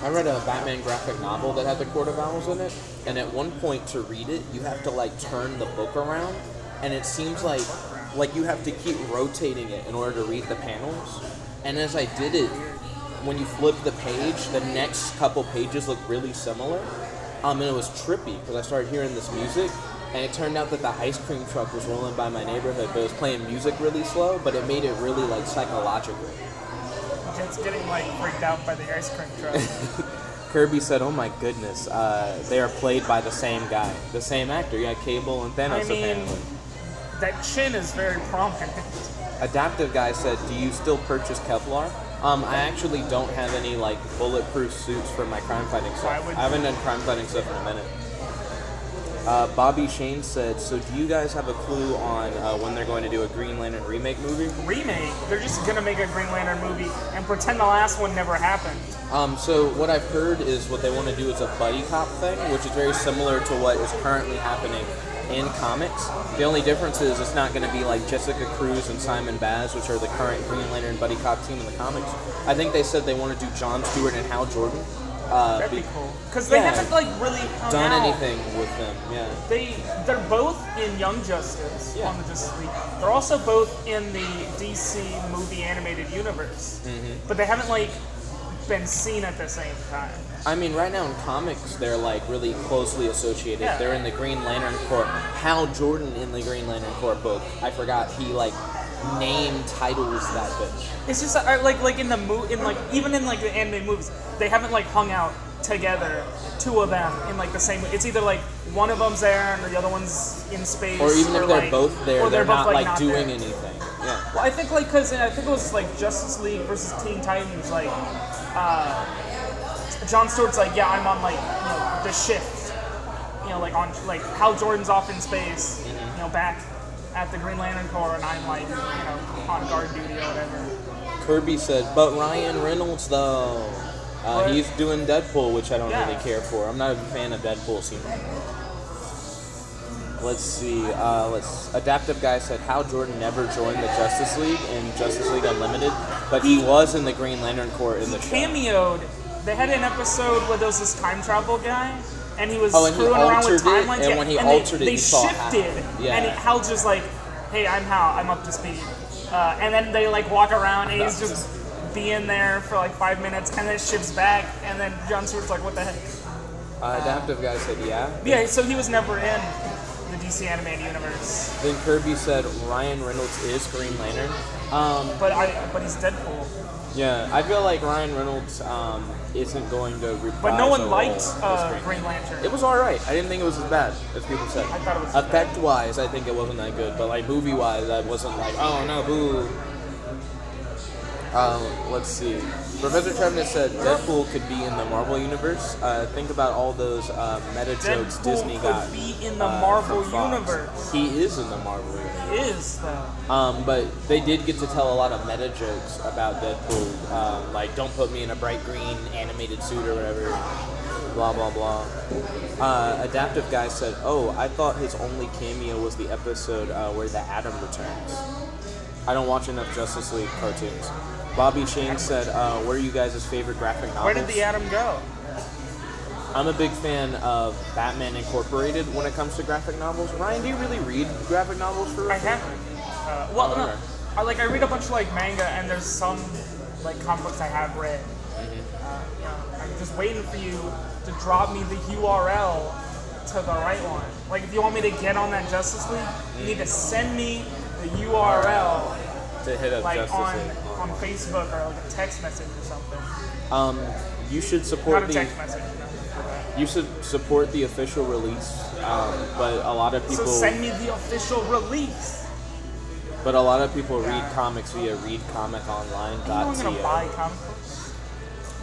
I read a Batman graphic novel that had the Court of Owls in it, and at one point to read it, you have to like turn the book around, and it seems like you have to keep rotating it in order to read the panels. And as I did it, when you flip the page, the next couple pages look really similar. And it was trippy because I started hearing this music, and it turned out that the ice cream truck was rolling by my neighborhood, but it was playing music really slow, but it made it really like psychological. Jet's getting like freaked out by the ice cream truck. Kirby said, "Oh my goodness, they are played by the same guy, the same actor. Yeah, Cable and Thanos I mean, apparently." that chin is very prominent. Adaptive Guy said, "Do you still purchase Kevlar?" I actually don't have any like bulletproof suits for my crime fighting Why stuff. would I haven't done crime fighting stuff in a minute. Bobby Shane said, "So do you guys have a clue on when they're going to do a Green Lantern remake movie?" Remake? They're just gonna make a Green Lantern movie and pretend the last one never happened. So what I've heard is what they want to do is a buddy cop thing, which is very similar to what is currently happening in comics. The only difference is it's not going to be like Jessica Cruz and Simon Baz, which are the current Green Lantern buddy cop team in the comics. I think they said they want to do John Stewart and Hal Jordan. That'd be cool. Because they yeah. haven't like really hung Done out. anything with them, yeah. They're both in Young Justice Yeah. on the Justice League. They're also both in the DC movie animated universe, but they haven't like been seen at the same time. I mean, right now in comics, they're like really closely associated. Yeah. They're in the Green Lantern Corps. Hal Jordan in the Green Lantern Corps book, I forgot he like name titles that bitch. It's just like in the even in like the animated movies, they haven't like hung out together, two of them in like the same. It's either like one of them's there and the other one's in space, Or even if they're like, both there, or they're both, not like doing there. anything. Yeah. Well, I think like because I think it was like Justice League versus Teen Titans. Like John Stewart's like, yeah, I'm on like the shift. Like on like Hal Jordan's off in space. Back at the Green Lantern Corps, and I'm like on guard duty or whatever. Kirby said, but Ryan Reynolds though, he's doing Deadpool, which I don't really care for. I'm not a fan of Deadpool scenery. Let's see. Adaptive Guy said Hal Jordan never joined the Justice League in Justice League Unlimited, but he was in the Green Lantern Corps in the show. Cameoed. They had an episode where there was this time travel guy, and he was and he screwing around with altered it, timelines. and when he and altered it, they you saw shifted, Hal. Yeah. and Hal's just like, "Hey, I'm Hal. I'm up to speed." And then they like walk around, and he's just be in there for like 5 minutes, and then it shifts back, and then John Stewart's like, what the heck? Adaptive guy said, yeah. Yeah, so he was never in the DC animated universe. Then Kirby said Ryan Reynolds is Green Lantern. But he's Deadpool. Yeah, I feel like Ryan Reynolds isn't going to reprise. But no one the liked role as Green Lantern. It was alright. I didn't think it was as bad as people said. I thought it was Effect-wise, I think it wasn't that good. But like movie-wise, I wasn't like, oh no, boo. Let's see. Professor Trevenant said Deadpool could be in the Marvel universe. Think about all those meta jokes Disney got. Deadpool could be in the Marvel from Fox. universe. He is in the Marvel universe. He is, though. But they did get to tell a lot of meta jokes about Deadpool, like don't put me in a bright green animated suit or whatever, blah blah blah. Adaptive guy said, "Oh, I thought his only cameo was the episode where the Atom returns. I don't watch enough Justice League cartoons." Bobby Shane said, "What are you guys' favorite graphic novels?" Where did the Atom go? I'm a big fan of Batman Incorporated when it comes to graphic novels. Ryan, do you really read graphic novels for real? I haven't. No. I read a bunch of like manga, and there's some like comic books I have read. I'm just waiting for you to drop me the URL to the right one. Like if you want me to get on that Justice League, you need to send me the URL to hit up like Justice League. on Facebook or like a text message or something. You should support Not a text message. You should support the official release, but a lot of people. So send me the official release. But a lot of people read comics via readcomiconline.co. I'm gonna buy comic books.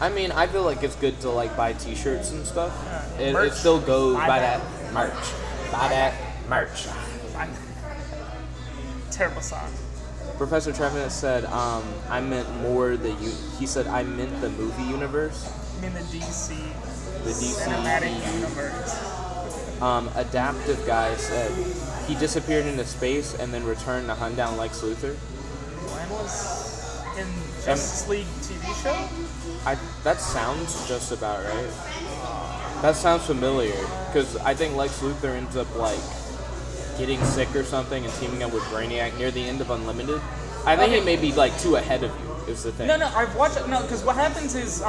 I mean, I feel like it's good to like buy T-shirts and stuff. Yeah. It still goes Buy by that. that merch. Buy that merch. Terrible song. Professor Trevenant said, "I meant more the." He said, "I meant the movie universe." I mean the DC. The DC Cinematic universe. Adaptive guy said he disappeared into space and then returned to hunt down Lex Luthor. When was in Justice League TV show? That sounds just about right. That sounds familiar because I think Lex Luthor ends up like getting sick or something and teaming up with Brainiac near the end of Unlimited. I think he may be like too ahead of you. Is the thing? No, I've watched it. No, because what happens is,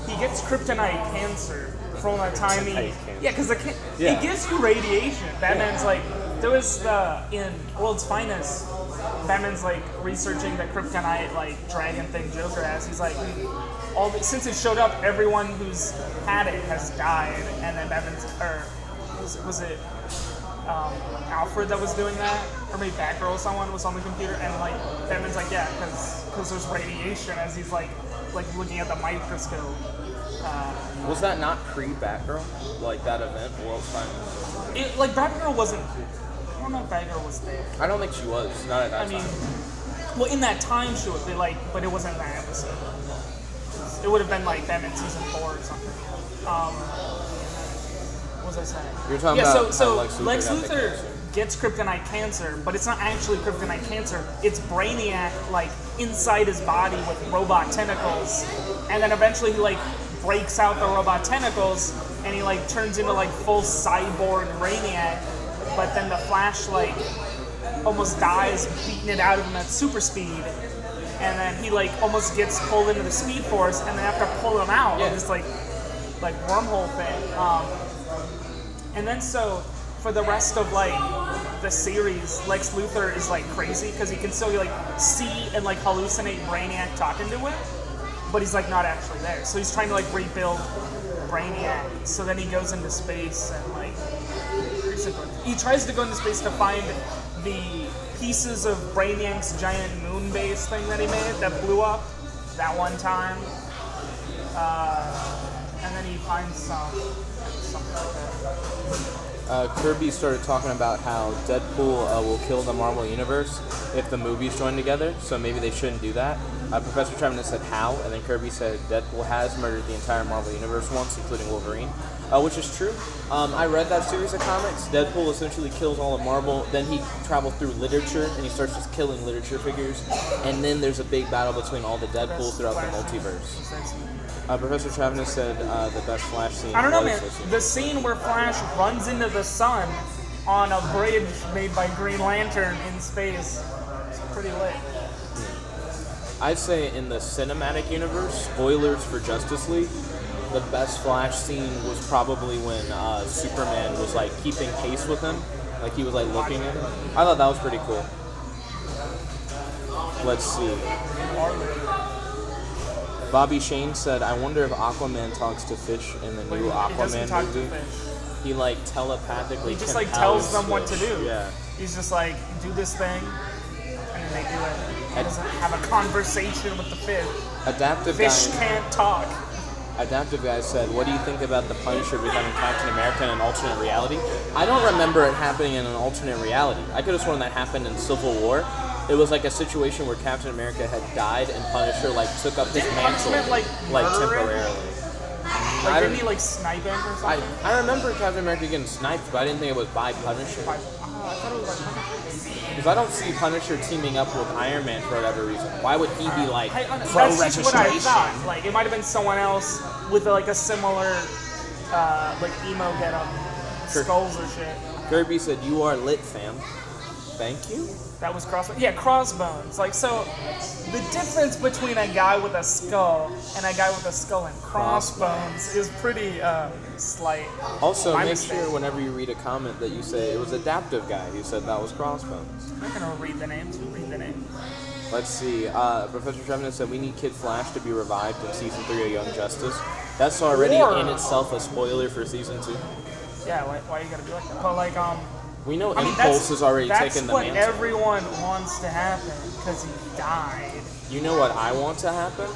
he gets kryptonite cancer from the time he. Yeah, because it gives you radiation. Batman's like, there was in World's Finest, Batman's like researching the kryptonite like dragon thing Joker has. He's like, since it showed up, everyone who's had it has died, and then Batman's was it Alfred that was doing that, or maybe Batgirl or someone was on the computer, and like Batman's like, yeah, because there's radiation as he's like looking at the microscope. Was that not pre-Batgirl? Like that event, World's Finest? Batgirl wasn't. I don't know if Batgirl was there. I don't think she was. Not at that time. Well, in that time she would be like, but it wasn't that episode. It would have been like Batman season 4 or something. What was I saying? You're talking about so how Lex Luthor gets kryptonite cancer, but it's not actually kryptonite cancer. It's Brainiac like inside his body with robot tentacles, and then eventually he like breaks out the robot tentacles and he like turns into like full cyborg Brainiac. But then the Flash like almost dies beating it out of him at super speed, and then he like almost gets pulled into the Speed Force, and they have to pull him out of this like wormhole thing. And then so for the rest of like the series, Lex Luthor is like crazy because he can still like see and like hallucinate Brainiac talking to him, but he's like not actually there. So he's trying to like rebuild Brainiac. So then he goes into space and like he tries to go into space to find the pieces of Brainiac's giant moon base thing that he made that blew up that one time. And then he finds something like that. Kirby started talking about how Deadpool will kill the Marvel Universe if the movies join together, so maybe they shouldn't do that. Professor Trevenant said how, and then Kirby said Deadpool has murdered the entire Marvel Universe once, including Wolverine, which is true. I read that series of comics. Deadpool essentially kills all of Marvel, then he travels through literature, and he starts just killing literature figures, and then there's a big battle between all the Deadpools throughout the multiverse. Professor Trevenant said the best Flash scene. I don't know, man. The scene where Flash runs into the sun on a bridge made by Green Lantern in space is pretty lit. I'd say in the cinematic universe, spoilers for Justice League, the best Flash scene was probably when Superman was like keeping pace with him, like he was like looking at him. I thought that was pretty cool. Let's see. Bobby Shane said, "I wonder if Aquaman talks to fish in the new Aquaman movie." He like telepathically. He just like tells them fish. what to do. Yeah. He's just like, do this thing, and then they do it. He doesn't have a conversation with the fish. Adaptive Fish guy. can't talk. Adaptive guy said, "What do you think about the Punisher becoming Captain America in an alternate reality?" I don't remember it happening in an alternate reality. I could have sworn that happened in Civil War. It was like a situation where Captain America had died and Punisher like took up his mantle, Punishment, like temporarily. Like, didn't he like snipe him or something? I remember Captain America getting sniped, but I didn't think it was by Punisher. I thought it was like Punisher. Because I don't see Punisher teaming up with Iron Man for whatever reason. Why would he be like That's just what I thought. Like, it might have been someone else with like a similar like emo getup, skulls or shit. Kirby said, "You are lit, fam." Thank you. That was Crossbones. Yeah, Crossbones. Like, so the difference between a guy with a skull and a guy with a skull and crossbones is pretty slight. Also, My make mistake. sure whenever you read a comment that you say it was Adaptive Guy who said that was Crossbones. I'm not gonna read the names. Who read the name? Let's see. Professor Trevenant said we need Kid Flash to be revived in season 3 of Young Justice. That's already in itself a spoiler for season 2. Yeah, why you gotta be like that? But like, We know I mean, Impulse has already taken the that's mantle. what everyone wants to happen because he died. You know what I want to happen?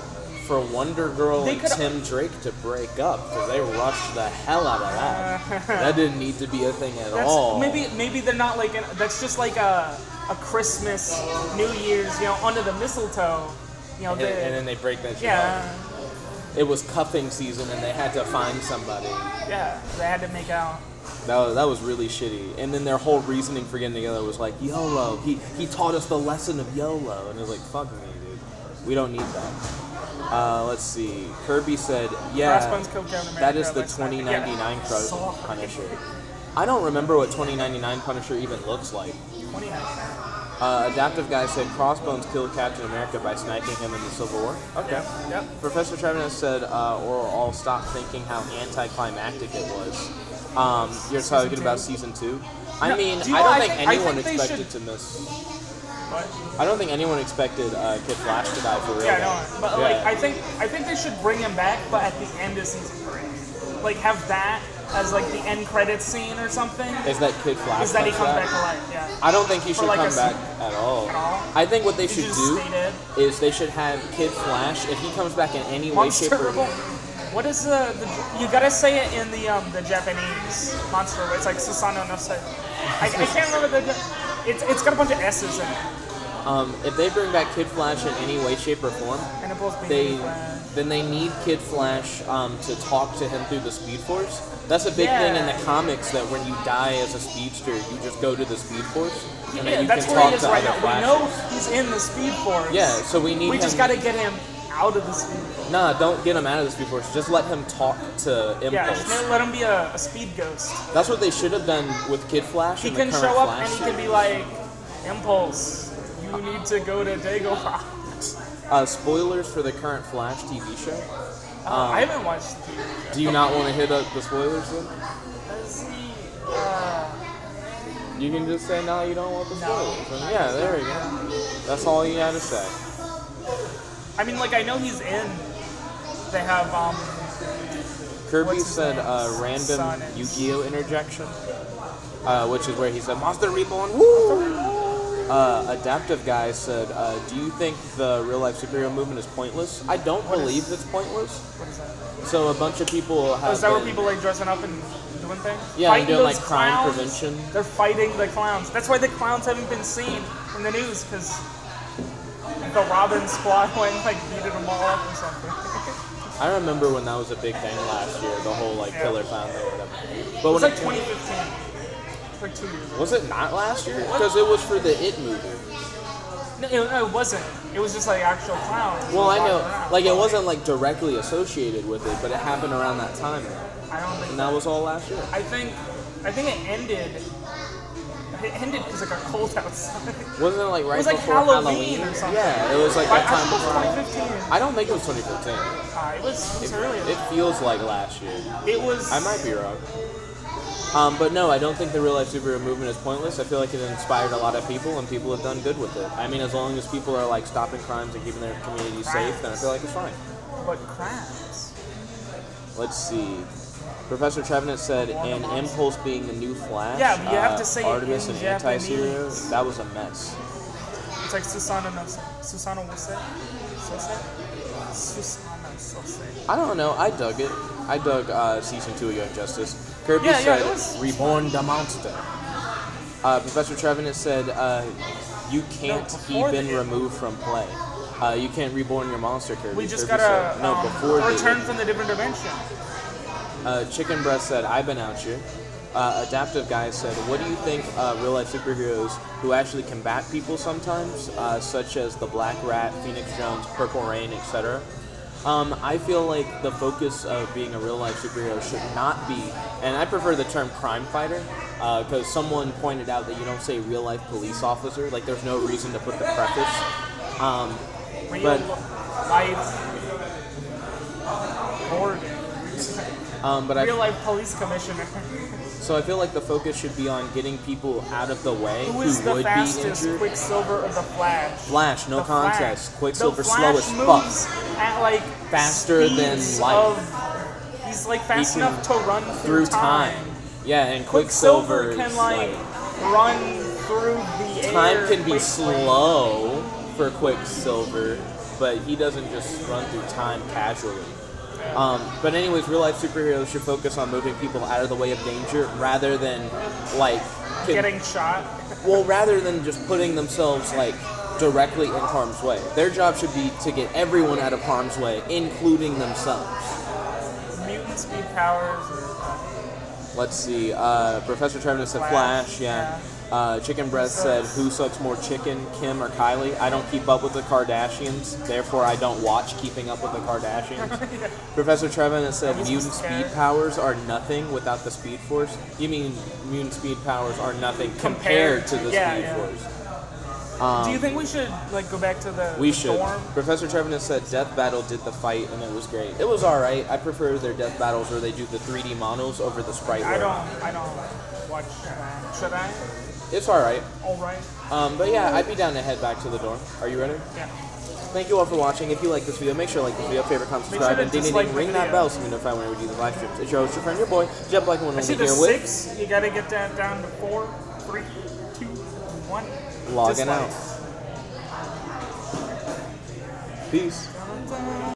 For Wonder Girl They and could- Tim Drake to break up because they rushed the hell out of that. That didn't need to be a thing at all. Maybe they're not like that's just like a Christmas, New Year's, under the mistletoe, and then they break that shit up. yeah, It was cuffing season and they had to find somebody. yeah, they had to make out. That was really shitty. And then their whole reasoning for getting together was like, YOLO. He taught us the lesson of YOLO. And it was like, fuck me, dude. We don't need that. Let's see. Kirby said, yeah, Crossbones killed Captain America, that is the like, 2099 yeah. Punisher. I don't remember what 2099 Punisher even looks like. 29. Adaptive guy said Crossbones killed Captain America by sniping him in the Civil War. Okay. Yep. Professor Trevenant said, or I'll stop thinking how anticlimactic it was. You're talking about season 2? I mean, I don't think anyone expected to miss. What? I don't think anyone expected Kid Flash to die for real. Yeah, no, but Yeah. like I think they should bring him back, but at the end of season 3, like have that as like the end credits scene or something. Is that Kid Flash? Is that he comes comes back to life? Yeah. I don't think he should like come a back at all. At all? I think what they He should just do stay dead? is they should have Kid Flash, if he comes back in any way, shape, or Monster. What is the you gotta say it in the Japanese monster? It's like Susano no Se. I can't remember it's got a bunch of S's in it. If they bring back Kid Flash in any way, shape, or form, And it both being then they need Kid Flash to talk to him through the Speed Force. That's a big thing in the comics, that when you die as a speedster, you just go to the Speed Force, and then you that's can where talk he is to right other now. We Flashes. know he's in the Speed Force. Yeah, so we need We him. just gotta get him out of the Speed Force. Nah, don't get him out of the Speed Force. Just let him talk to Impulse. Yeah, just let him be a speed ghost. That's what they should have done with Kid Flash. He in can the current show up Flash and he can be like, Impulse, you need to go to Dagobah. Spoilers for the current Flash TV show. I haven't watched the TV show. Do you not want to hit up the spoilers then? Let's see. You can just say no, you don't want the No. spoilers. And yeah, there we go. That's all you had to say. I mean, like, I know he's in. They have, Kirby What's his said name? random Son is- Yu-Gi-Oh interjection, which is where he said Monster Reborn. Woo! Adaptive guy said, do you think the real life superhero movement is pointless? I don't believe it's pointless. what is that? So a bunch of people have. Oh, is that where been- people, like, dressing up and doing things? Yeah, Fighting and doing, those like, crime clowns? prevention. They're fighting the clowns. That's why the clowns haven't been seen in the news, because the Robin squad went and, like, beated them all up or something. I remember when that was a big thing last year, the whole like killer clown thing or whatever. But It was when like 2015. It's like 2 years ago. was it not last year? Because it was for the It movie. No, it wasn't. It was just like actual clowns. Well, I walking know, around. like it wasn't like directly associated with it, but it happened around that time, I don't think. and that was all last year. I think it ended. It ended because it got cold outside. Wasn't it like right It was like before Halloween or something. Yeah, it was like I that time think it was before. 2015. I don't think it was 2015. It was earlier. It feels like last year. It was. I might be wrong. But no, I don't think the real life superhero movement is pointless. I feel like it inspired a lot of people, and people have done good with it. I mean, as long as people are like stopping crimes and keeping their communities safe, then I feel like it's fine. But crabs. Let's see. Professor Trevenant said, "And Impulse being the new Flash." Yeah, but you have to say it Artemis in and Anti-Hero. Japanese. That was a mess. It's like Susano Sose. Susano Sose. I don't know. I dug it. I dug season 2 of Young Justice. Kirby Yeah, said, it was "Reborn the monster." Professor Trevenant said, "You can't before even the- remove from play. You can't reborn your monster, Kirby." We just Kirby gotta said, no, before return from the different dimension. Chicken Breast said, "I've been out here." Adaptive Guy said, "What do you think real life superheroes who actually combat people sometimes, such as the Black Rat, Phoenix Jones, Purple Rain, etc.?" I feel like the focus of being a real life superhero should not be, and I prefer the term crime fighter, because someone pointed out that you don't say real life police officer, like there's no reason to put the preface. Real But- life board. But I Real life police commissioner. So I feel like the focus should be on getting people out of the way Who is the would fastest be injured. Quicksilver or the Flash? Flash, no The contest. Flash. Quicksilver The slow Flash as moves fuck. at like Faster than speeds light. he's like fast He can- enough to run Through time. Yeah, and Quicksilver Quicksilver can is, like run through the air. time can be quickly. slow for Quicksilver, but he doesn't just run through time casually. But anyways, real life superheroes should focus on moving people out of the way of danger rather than like Getting shot. well, rather than just putting themselves like directly in harm's way. Their job should be to get everyone out of harm's way, including themselves. Mutant speed powers. Let's see. Professor Trevor said Flash, Flash. Yeah. Chicken Breast said, "Who sucks more chicken, Kim or Kylie?" I don't keep up with the Kardashians, therefore I don't watch Keeping Up with the Kardashians. Professor Trevor said, "Mutant speed powers are nothing without the Speed Force." You mean mutant speed powers are nothing compared to the Speed Force? Do you think we should like go back to the We the should. dorm? Professor Trevenant said Death Battle did the fight and it was great. It was alright. I prefer their Death Battles where they do the 3D monos over the sprite I work. don't watch that. Should I? It's alright. Alright. But yeah, I'd be down to head back to the dorm. Are you ready? Yeah. Thank you all for watching. If you like this video, make sure to like this video, favorite, comment, Make subscribe, sure and to ding ding dislike ding, the ring that video. bell so you know when we do the live streams. It's your host, your friend, your boy, Jet Black, and one I see only the here with 6. You gotta get that down to 4, 3, 2, 1. logging Dislike. out. Peace. Dun, dun.